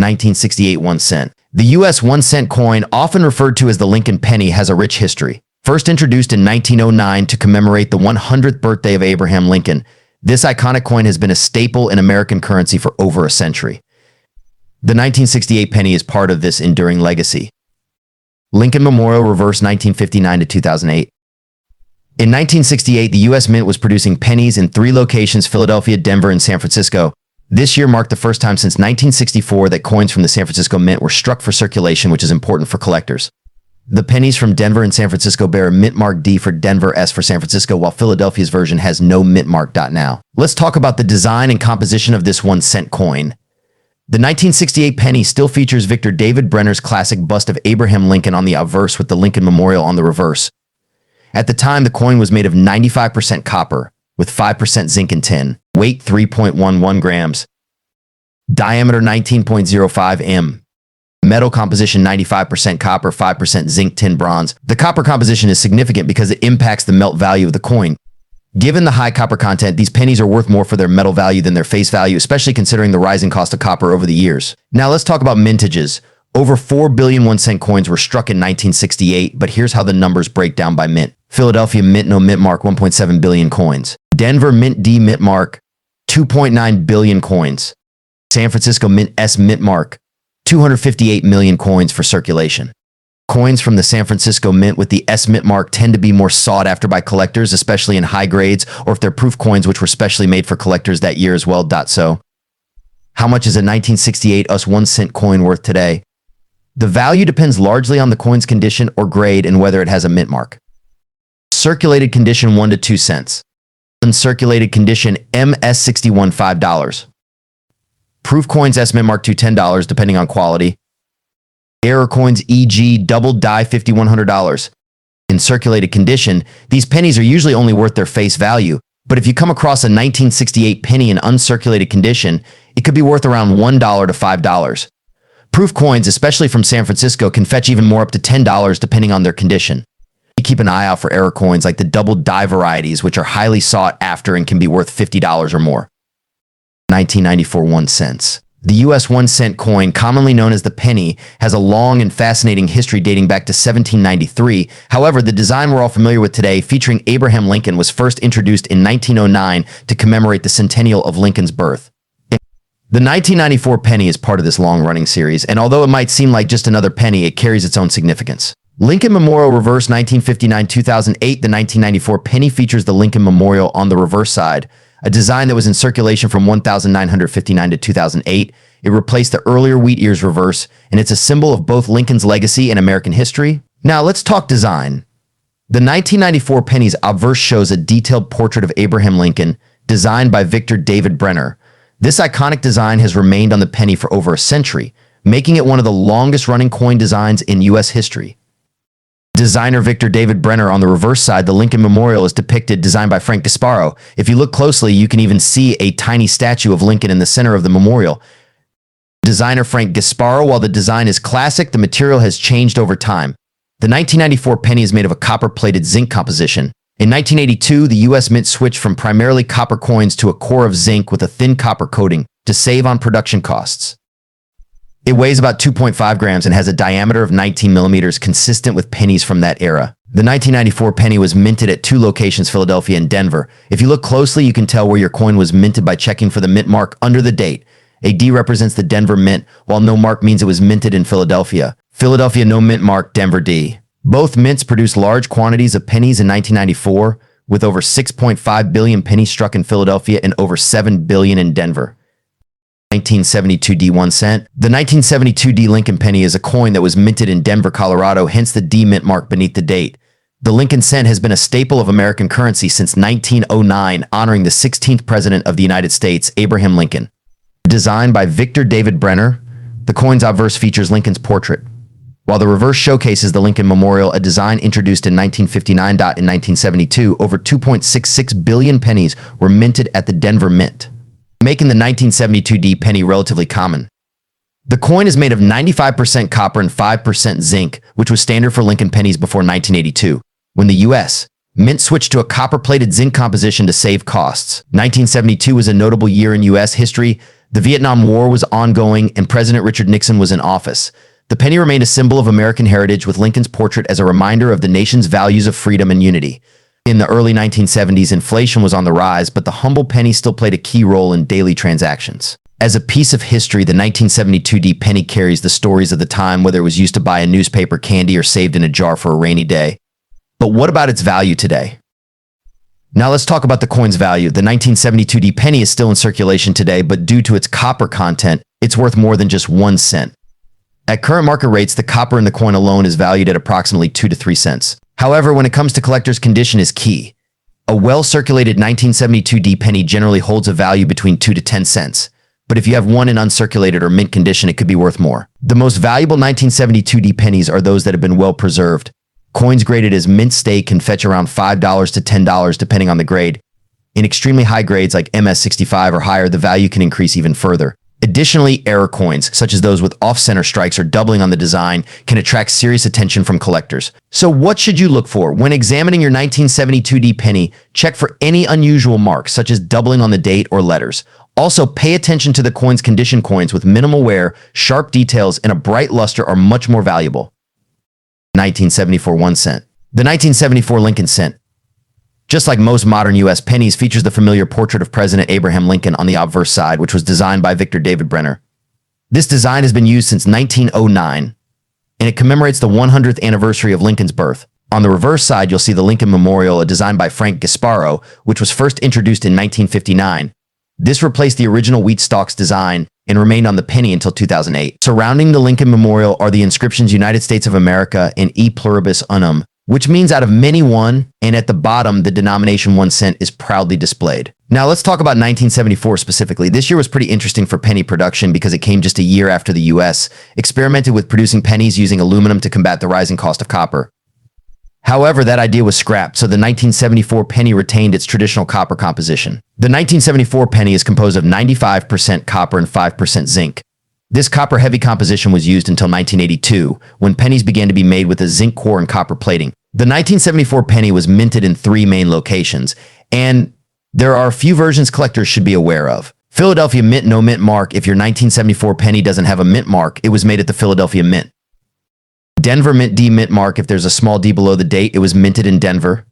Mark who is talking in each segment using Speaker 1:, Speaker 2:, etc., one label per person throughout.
Speaker 1: 1968 1 cent. The U.S. 1 cent coin, often referred to as the Lincoln penny, has a rich history. First introduced in 1909 to commemorate the 100th birthday of Abraham Lincoln, this iconic coin has been a staple in American currency for over a century. The 1968 penny is part of this enduring legacy. Lincoln Memorial reverse 1959 to 2008. In 1968, the U.S. Mint was producing pennies in 3 locations: Philadelphia, Denver, and San Francisco. This year marked the first time since 1964 that coins from the San Francisco Mint were struck for circulation, which is important for collectors. The pennies from Denver and San Francisco bear a mint mark D for Denver, S for San Francisco, while Philadelphia's version has no mint mark. Now, let's talk about the design and composition of this 1 cent coin. The 1968 penny still features Victor David Brenner's classic bust of Abraham Lincoln on the obverse with the Lincoln Memorial on the reverse. At the time, the coin was made of 95% copper with 5% zinc and tin. Weight 3.11 grams. Diameter 19.05 m. Metal composition 95% copper, 5% zinc, tin, bronze. The copper composition is significant because it impacts the melt value of the coin. Given the high copper content, these pennies are worth more for their metal value than their face value, especially considering the rising cost of copper over the years. Now let's talk about mintages. Over 4 billion 1 cent coins were struck in 1968, but here's how the numbers break down by mint. Philadelphia Mint No Mint Mark 1.7 billion coins. Denver Mint D Mint Mark 2.9 billion coins. San Francisco Mint S Mint Mark 258 million coins for circulation. Coins from the San Francisco Mint with the S Mint mark tend to be more sought after by collectors, especially in high grades, or if they're proof coins which were specially made for collectors that year as well. So, how much is a 1968 US 1 cent coin worth today? The value depends largely on the coin's condition or grade and whether it has a mint mark. Circulated condition 1 to 2 cents. Uncirculated condition MS 61 $5. Proof coins S Mint mark to $10 depending on quality. Error coins e.g. double die $5,100. In circulated condition, these pennies are usually only worth their face value, but if you come across a 1968 penny in uncirculated condition, it could be worth around $1 to $5. Proof coins, especially from San Francisco, can fetch even more, up to $10 depending on their condition. You keep an eye out for error coins like the double die varieties, which are highly sought after and can be worth $50 or more. 1994 1 cents. The U.S. 1 cent coin, commonly known as the penny, has a long and fascinating history dating back to 1793. However, the design we're all familiar with today, featuring Abraham Lincoln, was first introduced in 1909 to commemorate the centennial of Lincoln's birth. The 1994 penny is part of this long-running series, and although it might seem like just another penny, it carries its own significance. Lincoln Memorial Reverse 1959-2008. The 1994 penny features the Lincoln Memorial on the reverse side, a design that was in circulation from 1959 to 2008. It replaced the earlier wheat ears reverse, and it's a symbol of both Lincoln's legacy and American history. Now let's talk design. The 1994 penny's obverse shows a detailed portrait of Abraham Lincoln, designed by Victor David Brenner. This iconic design has remained on the penny for over a century, making it one of the longest-running coin designs in U.S. history. Designer Victor David Brenner. On the reverse side, the Lincoln Memorial is depicted, designed by Frank Gasparo. If you look closely, you can even see a tiny statue of Lincoln in the center of the memorial. Designer Frank Gasparo. While the design is classic, the material has changed over time. The 1994 penny is made of a copper-plated zinc composition. In 1982, the U.S. Mint switched from primarily copper coins to a core of zinc with a thin copper coating to save on production costs. It weighs about 2.5 grams and has a diameter of 19 millimeters, consistent with pennies from that era. The 1994 penny was minted at 2 locations, Philadelphia and Denver. If you look closely, you can tell where your coin was minted by checking for the mint mark under the date. A D represents the Denver Mint, while no mark means it was minted in Philadelphia. Philadelphia no mint mark, Denver D. Both mints produced large quantities of pennies in 1994, with over 6.5 billion pennies struck in Philadelphia and over 7 billion in Denver. 1972 D 1 cent. The 1972 D Lincoln penny is a coin that was minted in Denver, Colorado, hence the D mint mark beneath the date. The Lincoln cent has been a staple of American currency since 1909, honoring the 16th President of the United States, Abraham Lincoln. Designed by Victor David Brenner, the coin's obverse features Lincoln's portrait, while the reverse showcases the Lincoln Memorial, a design introduced in 1959. In 1972, over 2.66 billion pennies were minted at the Denver Mint, making the 1972 D penny relatively common. The coin is made of 95% copper and 5% zinc, which was standard for Lincoln pennies before 1982, when the U.S. Mint switched to a copper-plated zinc composition to save costs. 1972 was a notable year in U.S. history. The Vietnam War was ongoing and President Richard Nixon was in office. The penny remained a symbol of American heritage, with Lincoln's portrait as a reminder of the nation's values of freedom and unity. In the early 1970s, inflation was on the rise, but the humble penny still played a key role in daily transactions. As a piece of history, the 1972 penny carries the stories of the time, whether it was used to buy a newspaper, candy, or saved in a jar for a rainy day. But what about its value today? Now let's talk about the coin's value. The 1972 penny is still in circulation today, but due to its copper content, it's worth more than just 1 cent. At current market rates, the copper in the coin alone is valued at approximately 2 to 3 cents. However, when it comes to collectors, condition is key. A well-circulated 1972 penny generally holds a value between 2 to 10 cents. But if you have one in uncirculated or mint condition, it could be worth more. The most valuable 1972 pennies are those that have been well preserved. Coins graded as mint state can fetch around $5 to $10 depending on the grade. In extremely high grades like MS65 or higher, the value can increase even further. Additionally, error coins, such as those with off-center strikes or doubling on the design, can attract serious attention from collectors. So what should you look for? When examining your 1972 penny, check for any unusual marks, such as doubling on the date or letters. Also, pay attention to the coin's condition. Coins with minimal wear, sharp details, and a bright luster are much more valuable. 1974 1 cent. The 1974 Lincoln cent, just like most modern U.S. pennies, features the familiar portrait of President Abraham Lincoln on the obverse side, which was designed by Victor David Brenner. This design has been used since 1909, and it commemorates the 100th anniversary of Lincoln's birth. On the reverse side, you'll see the Lincoln Memorial, a design by Frank Gasparo, which was first introduced in 1959. This replaced the original wheat stalks design and remained on the penny until 2008. Surrounding the Lincoln Memorial are the inscriptions United States of America and E Pluribus Unum, which means out of many one, and at the bottom, the denomination 1 cent is proudly displayed. Now let's talk about 1974 specifically. This year was pretty interesting for penny production because it came just a year after the U.S. experimented with producing pennies using aluminum to combat the rising cost of copper. However, that idea was scrapped, so the 1974 penny retained its traditional copper composition. The 1974 penny is composed of 95% copper and 5% zinc. This copper-heavy composition was used until 1982, when pennies began to be made with a zinc core and copper plating. The 1974 penny was minted in 3 main locations, and there are a few versions collectors should be aware of. Philadelphia Mint, no mint mark. If your 1974 penny doesn't have a mint mark, it was made at the Philadelphia Mint. Denver Mint D mint mark. If there's a small D below the date, it was minted in Denver.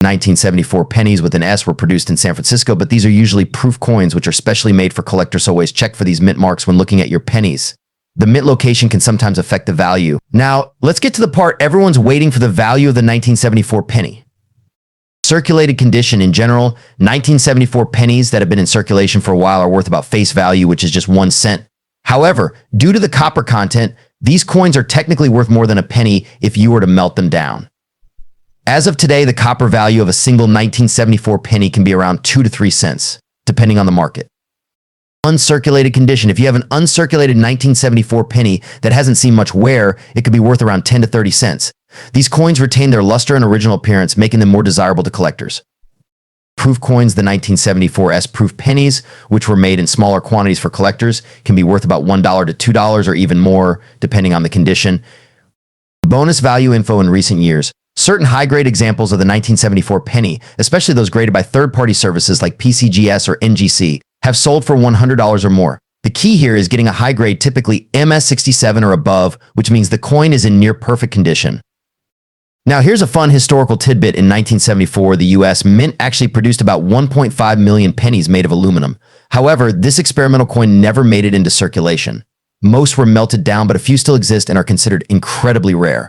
Speaker 1: 1974 pennies with an S were produced in San Francisco, but these are usually proof coins, which are specially made for collectors, so always check for these mint marks when looking at your pennies. The mint location can sometimes affect the value. Now, let's get to the part everyone's waiting for, the value of the 1974 penny. Circulated condition. In general, 1974 pennies that have been in circulation for a while are worth about face value, which is just 1 cent. However, due to the copper content, these coins are technically worth more than a penny if you were to melt them down. As of today, the copper value of a single 1974 penny can be around 2 to 3 cents, depending on the market. Uncirculated condition. If you have an uncirculated 1974 penny that hasn't seen much wear, it could be worth around 10 to 30 cents. These coins retain their luster and original appearance, making them more desirable to collectors. Proof coins. The 1974 S-proof pennies, which were made in smaller quantities for collectors, can be worth about $1 to $2 or even more, depending on the condition. Bonus value info. In recent years, certain high-grade examples of the 1974 penny, especially those graded by third-party services like PCGS or NGC, have sold for $100 or more. The key here is getting a high grade, typically MS67 or above, which means the coin is in near perfect condition. Now, here's a fun historical tidbit. In 1974, the U.S. Mint actually produced about 1.5 million pennies made of aluminum. However, this experimental coin never made it into circulation. Most were melted down, but a few still exist and are considered incredibly rare.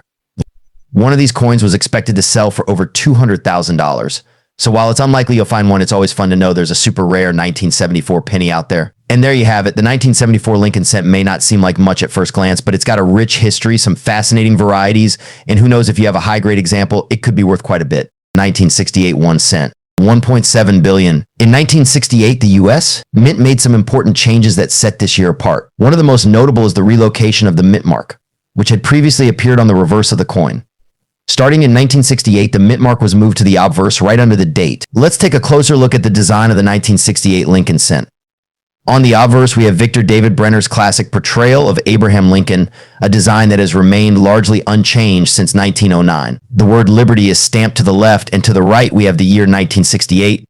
Speaker 1: One of these coins was expected to sell for over $200,000. So while it's unlikely you'll find one, it's always fun to know there's a super rare 1974 penny out there. And there you have it. The 1974 Lincoln cent may not seem like much at first glance, but it's got a rich history, some fascinating varieties, and who knows, if you have a high-grade example, it could be worth quite a bit. 1968 1 cent. 1.7 billion. In 1968, the U.S. Mint made some important changes that set this year apart. One of the most notable is the relocation of the mint mark, which had previously appeared on the reverse of the coin. Starting in 1968, the mint mark was moved to the obverse right under the date. Let's take a closer look at the design of the 1968 Lincoln cent. On the obverse, we have Victor David Brenner's classic portrayal of Abraham Lincoln, a design that has remained largely unchanged since 1909. The word liberty is stamped to the left, and to the right we have the year 1968.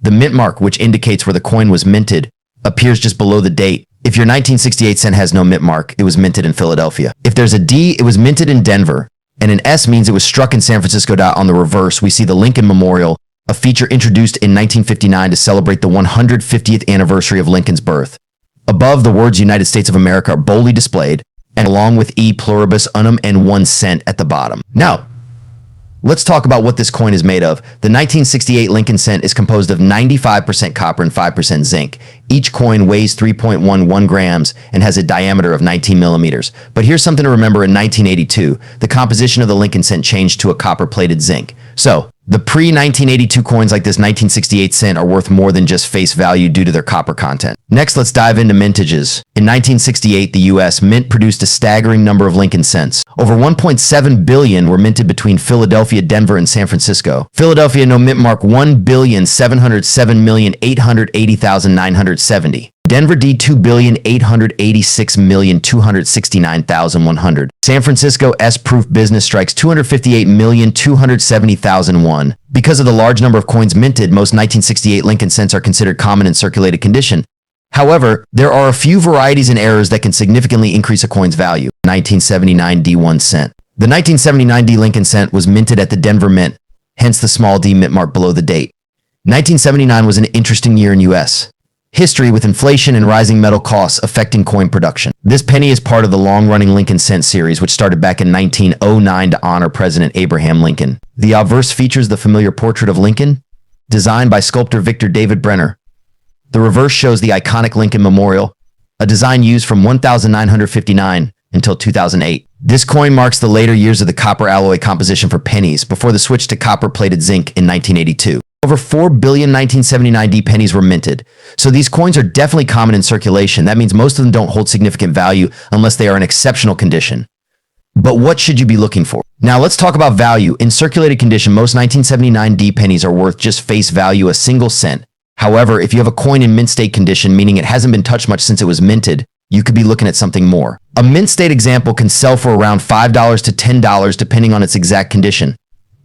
Speaker 1: The mint mark, which indicates where the coin was minted, appears just below the date. If your 1968 cent has no mint mark, it was minted in Philadelphia. If there's a D, it was minted in Denver. And an S means it was struck in San Francisco. On the reverse, we see the Lincoln Memorial, a feature introduced in 1959 to celebrate the 150th anniversary of Lincoln's birth. Above, the words United States of America are boldly displayed, and along with E pluribus unum and 1 cent at the bottom. Now, let's talk about what this coin is made of. The 1968 Lincoln cent is composed of 95% copper and 5% zinc. Each coin weighs 3.11 grams and has a diameter of 19 millimeters. But here's something to remember: in 1982, the composition of the Lincoln cent changed to a copper-plated zinc. So, the pre-1982 coins like this 1968 cent are worth more than just face value due to their copper content. Next, let's dive into mintages. In 1968, the U.S. Mint produced a staggering number of Lincoln cents. Over 1.7 billion were minted between Philadelphia, Denver, and San Francisco. Philadelphia, no mint mark, 1,707,880,970. Denver D, 2,886,269,100. San Francisco S proof business strikes 258,270,001. Because of the large number of coins minted, most 1968 Lincoln cents are considered common in circulated condition. However, there are a few varieties and errors that can significantly increase a coin's value. 1979 D 1 cent. The 1979 D Lincoln cent was minted at the Denver Mint, hence the small d mint mark below the date. 1979 was an interesting year in U.S. history, with inflation and rising metal costs affecting coin production. This penny is part of the long-running Lincoln cent series, which started back in 1909 to honor President Abraham Lincoln. The obverse features the familiar portrait of Lincoln, designed by sculptor Victor David Brenner. The reverse shows the iconic Lincoln Memorial, a design used from 1959 until 2008. This coin marks the later years of the copper alloy composition for pennies, before the switch to copper-plated zinc in 1982. Over 4 billion 1979 D pennies were minted, so these coins are definitely common in circulation. That means most of them don't hold significant value unless they are in exceptional condition. But what should you be looking for? Now let's talk about value. In circulated condition, most 1979 D pennies are worth just face value, a single cent. However, if you have a coin in mint state condition, meaning it hasn't been touched much since it was minted, you could be looking at something more. A mint state example can sell for around $5 to $10 depending on its exact condition.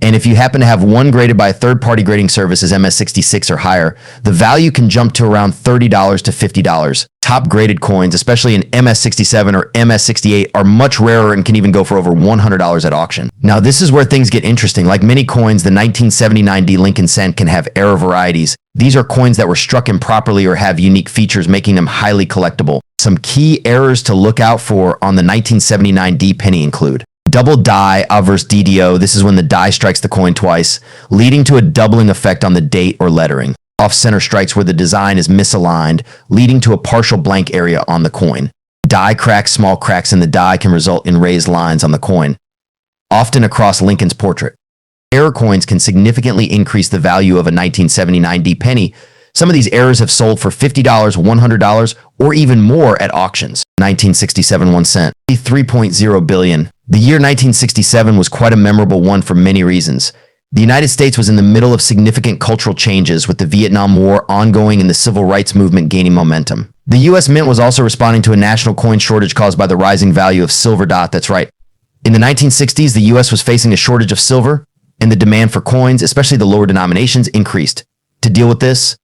Speaker 1: And if you happen to have one graded by a third-party grading service as MS66 or higher, the value can jump to around $30 to $50. Top graded coins, especially in MS67 or MS68, are much rarer and can even go for over $100 at auction. Now, this is where things get interesting. Like many coins, the 1979 D Lincoln cent can have error varieties. These are coins that were struck improperly or have unique features, making them highly collectible. Some key errors to look out for on the 1979 D penny include double die, obverse DDO. This is when the die strikes the coin twice, leading to a doubling effect on the date or lettering. Off-center strikes where the design is misaligned, leading to a partial blank area on the coin. Die cracks, small cracks in the die can result in raised lines on the coin, often across Lincoln's portrait. Error coins can significantly increase the value of a 1979 D penny. Some of these errors have sold for $50, $100, or even more at auctions. 1967 1 cent, 3.0 billion. The year 1967 was quite a memorable one for many reasons. The United States was in the middle of significant cultural changes, with the Vietnam War ongoing and the civil rights movement gaining momentum. The U.S. Mint was also responding to a national coin shortage caused by the rising value of silver. That's right. In the 1960s, the U.S. was facing a shortage of silver, and the demand for coins, especially the lower denominations, increased. To deal with this,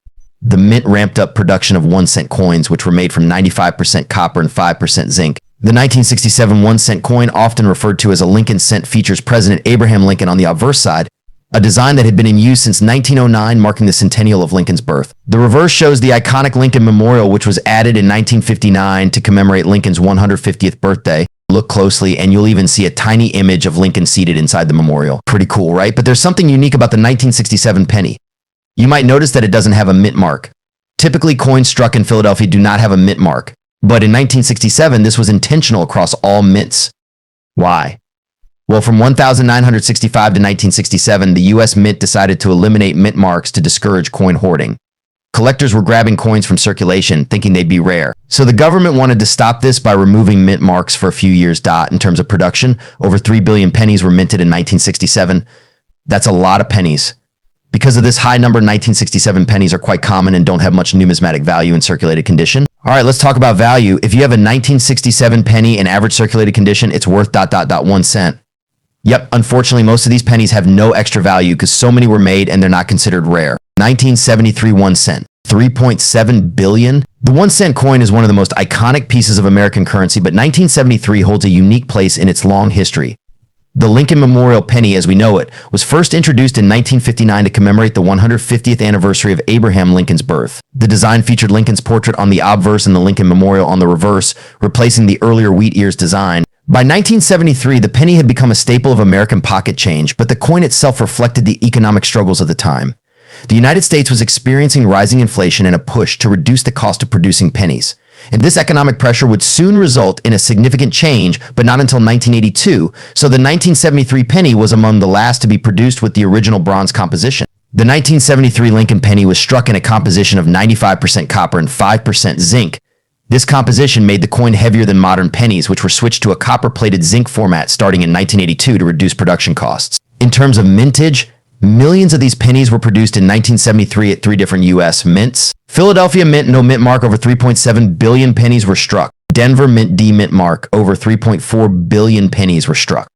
Speaker 1: the Mint ramped up production of 1 cent coins, which were made from 95% copper and 5% zinc. The 1967 1 cent coin, often referred to as a Lincoln cent, features President Abraham Lincoln on the obverse side, a design that had been in use since 1909, marking the centennial of Lincoln's birth. The reverse shows the iconic Lincoln Memorial, which was added in 1959 to commemorate Lincoln's 150th birthday. Look closely and you'll even see a tiny image of Lincoln seated inside the memorial. Pretty cool, right? But there's something unique about the 1967 penny. You might notice that it doesn't have a mint mark. Typically, coins struck in Philadelphia do not have a mint mark. But in 1967, this was intentional across all mints. Why? Well, from 1965 to 1967, the U.S. Mint decided to eliminate mint marks to discourage coin hoarding. Collectors were grabbing coins from circulation, thinking they'd be rare. So the government wanted to stop this by removing mint marks for a few years. In terms of production, over 3 billion pennies were minted in 1967. That's a lot of pennies. Because of this high number, 1967 pennies are quite common and don't have much numismatic value in circulated condition. All right, let's talk about value. If you have a 1967 penny in average circulated condition, it's worth ... 1 cent. Yep, unfortunately, most of these pennies have no extra value because so many were made and they're not considered rare. 1973 1 cent, 3.7 billion. The 1 cent coin is one of the most iconic pieces of American currency, but 1973 holds a unique place in its long history. The Lincoln Memorial penny, as we know it, was first introduced in 1959 to commemorate the 150th anniversary of Abraham Lincoln's birth. The design featured Lincoln's portrait on the obverse and the Lincoln Memorial on the reverse, replacing the earlier wheat ears design. By 1973, the penny had become a staple of American pocket change, but the coin itself reflected the economic struggles of the time. The United States was experiencing rising inflation and a push to reduce the cost of producing pennies. And this economic pressure would soon result in a significant change, but not until 1982, so the 1973 penny was among the last to be produced with the original bronze composition. The 1973 Lincoln penny was struck in a composition of 95% copper and 5% zinc. This composition made the coin heavier than modern pennies, which were switched to a copper-plated zinc format starting in 1982 to reduce production costs. In terms of mintage, millions of these pennies were produced in 1973 at 3 different U.S. mints. Philadelphia Mint No Mint Mark, over 3.7 billion pennies were struck. Denver Mint D Mint Mark, over 3.4 billion pennies were struck.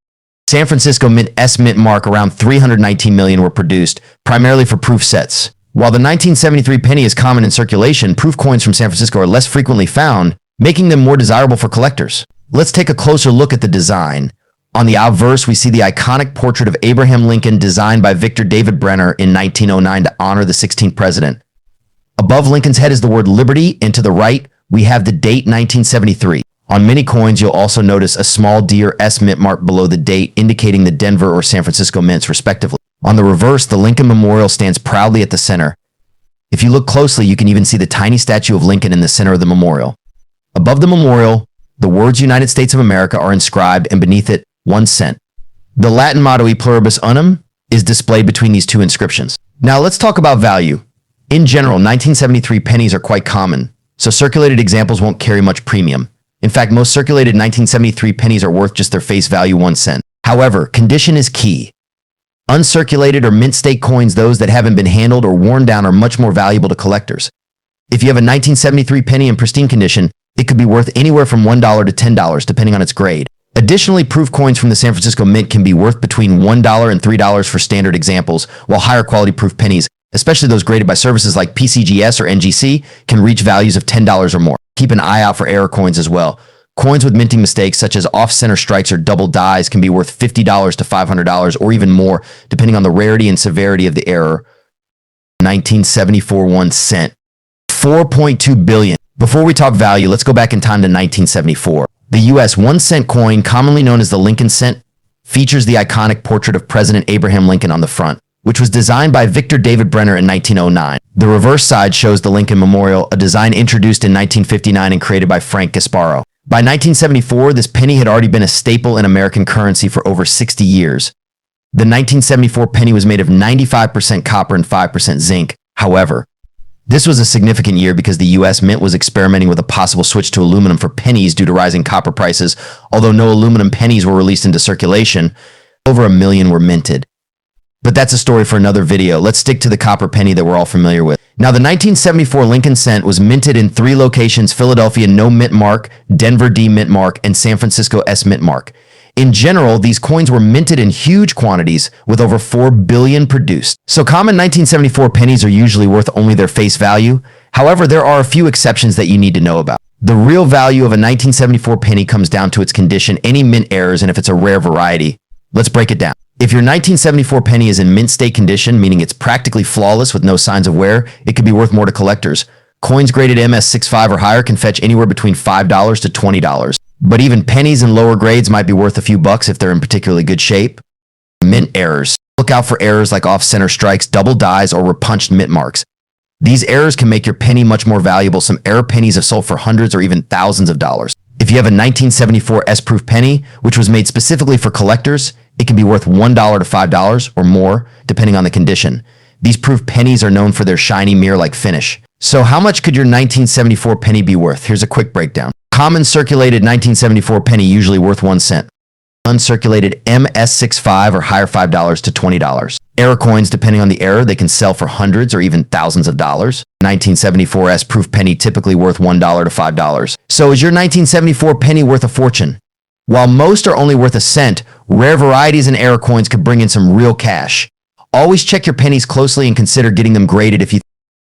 Speaker 1: San Francisco Mint S Mint Mark, around 319 million were produced, primarily for proof sets. While the 1973 penny is common in circulation, proof coins from San Francisco are less frequently found, making them more desirable for collectors. Let's take a closer look at the design. On the obverse, we see the iconic portrait of Abraham Lincoln designed by Victor David Brenner in 1909 to honor the 16th president. Above Lincoln's head is the word Liberty, and to the right, we have the date 1973. On many coins, you'll also notice a small D or S mint mark below the date, indicating the Denver or San Francisco mints, respectively. On the reverse, the Lincoln Memorial stands proudly at the center. If you look closely, you can even see the tiny statue of Lincoln in the center of the memorial. Above the memorial, the words United States of America are inscribed, and beneath it, 1 cent. The Latin motto E pluribus unum is displayed between these two inscriptions. Now let's talk about value. In general, 1973 pennies are quite common, so circulated examples won't carry much premium. In fact, most circulated 1973 pennies are worth just their face value, 1 cent. However, condition is key. Uncirculated or mint state coins, those that haven't been handled or worn down, are much more valuable to collectors. If you have a 1973 penny in pristine condition, it could be worth anywhere from $1 to $10, depending on its grade. Additionally, proof coins from the San Francisco Mint can be worth between $1 and $3 for standard examples, while higher quality proof pennies, especially those graded by services like PCGS or NGC, can reach values of $10 or more. Keep an eye out for error coins as well. Coins with minting mistakes such as off-center strikes or double dies can be worth $50 to $500 or even more, depending on the rarity and severity of the error. 1974 1 cent. 4.2 billion. Before we talk value, let's go back in time to 1974. The U.S. 1 cent coin, commonly known as the Lincoln cent, features the iconic portrait of President Abraham Lincoln on the front, which was designed by Victor David Brenner in 1909. The reverse side shows the Lincoln Memorial, a design introduced in 1959 and created by Frank Gasparo. By 1974, this penny had already been a staple in American currency for over 60 years. The 1974 penny was made of 95% copper and 5% zinc. However, this was a significant year because the U.S. Mint was experimenting with a possible switch to aluminum for pennies due to rising copper prices. Although no aluminum pennies were released into circulation, over 1 million were minted. But that's a story for another video. Let's stick to the copper penny that we're all familiar with. Now, the 1974 Lincoln cent was minted in 3 locations: Philadelphia No Mint Mark, Denver D Mint Mark, and San Francisco S Mint Mark. In general, these coins were minted in huge quantities, with over 4 billion produced. So common 1974 pennies are usually worth only their face value. However, there are a few exceptions that you need to know about. The real value of a 1974 penny comes down to its condition, any mint errors, and if it's a rare variety. Let's break it down. If your 1974 penny is in mint state condition, meaning it's practically flawless with no signs of wear, it could be worth more to collectors. Coins graded MS65 or higher can fetch anywhere between $5 to $20. But even pennies in lower grades might be worth a few bucks if they're in particularly good shape. Mint errors. Look out for errors like off-center strikes, double dies, or repunched mint marks. These errors can make your penny much more valuable. Some error pennies have sold for hundreds or even thousands of dollars. If you have a 1974 S-proof penny, which was made specifically for collectors, it can be worth $1 to $5 or more, depending on the condition. These proof pennies are known for their shiny mirror-like finish. So how much could your 1974 penny be worth? Here's a quick breakdown. Common circulated 1974 penny usually worth 1 cent. Uncirculated MS65 or higher $5 to $20. Error coins, depending on the error, they can sell for hundreds or even thousands of dollars. 1974 S-proof penny typically worth $1 to $5. So is your 1974 penny worth a fortune? While most are only worth a cent, rare varieties and error coins could bring in some real cash. Always check your pennies closely and consider getting them graded if you